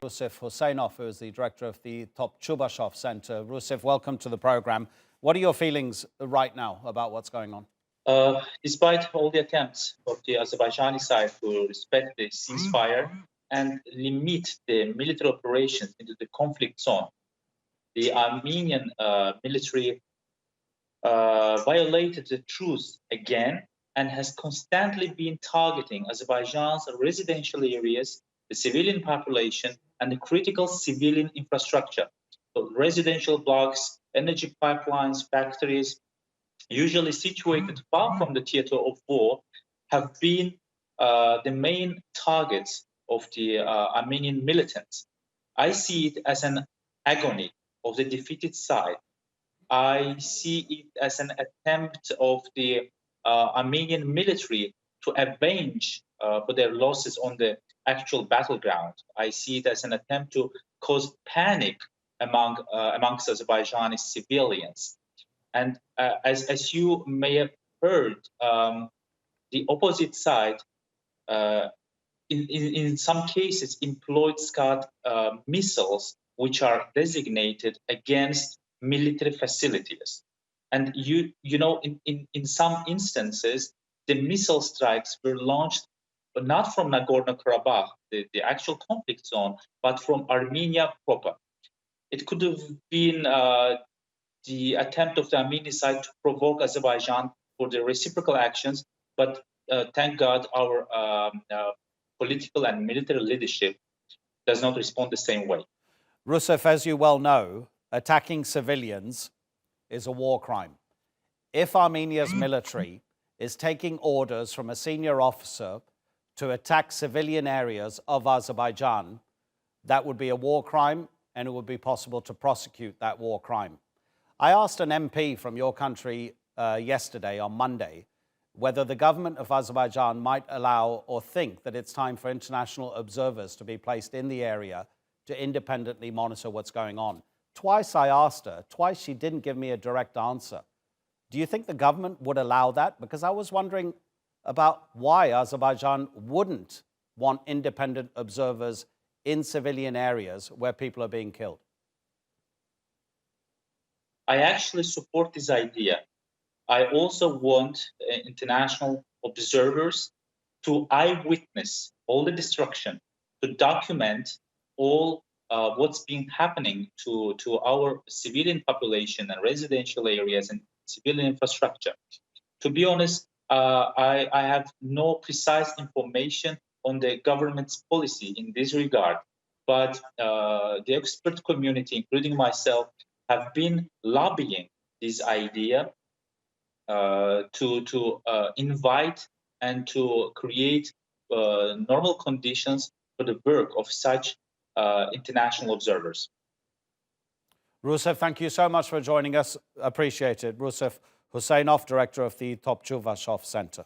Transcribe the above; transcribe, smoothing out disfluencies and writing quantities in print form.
Rusif Huseynov, who is the director of the Topchubashov Center. Rusif, welcome to the program. What are your feelings right now about what's going on? Despite all the attempts of the Azerbaijani side to respect the ceasefire and limit the military operations into the conflict zone, the Armenian military violated the truce again and has constantly been targeting Azerbaijan's residential areas, the civilian population, and the critical civilian infrastructure. So residential blocks, energy pipelines, factories, usually situated far from the theater of war, have been the main targets of the Armenian militants. I see it as an agony of the defeated side. I see it as an attempt of the Armenian military to avenge for their losses on the actual battleground. I see it as an attempt to cause panic amongst Azerbaijani civilians. And as you may have heard, the opposite side, in some cases, employed Scud missiles, which are designated against military facilities. And in some instances, the missile strikes were launched not from Nagorno-karabakh, the actual conflict zone, but from Armenia proper. It could have been the attempt of the Armenian side to provoke Azerbaijan for the reciprocal actions, but thank God our political and military leadership does not respond the same way. Rusif, as you well know, attacking civilians is a war crime. If Armenia's military is taking orders from a senior officer to attack civilian areas of Azerbaijan, that would be a war crime, and it would be possible to prosecute that war crime. I asked an MP from your country yesterday, on Monday, whether the government of Azerbaijan might allow or think that it's time for international observers to be placed in the area to independently monitor what's going on. Twice I asked her, twice she didn't give me a direct answer. Do you think the government would allow that? Because I was wondering about why Azerbaijan wouldn't want independent observers in civilian areas where people are being killed. I actually support this idea. I also want international observers to eyewitness all the destruction, to document all what's been happening to our civilian population and residential areas and civilian infrastructure. To be honest, I have no precise information on the government's policy in this regard, but the expert community, including myself, have been lobbying this idea to invite and to create normal conditions for the work of such international observers. Rusif, thank you so much for joining us. Appreciate it. Rusif Huseynov, director of the Topchubashov Center.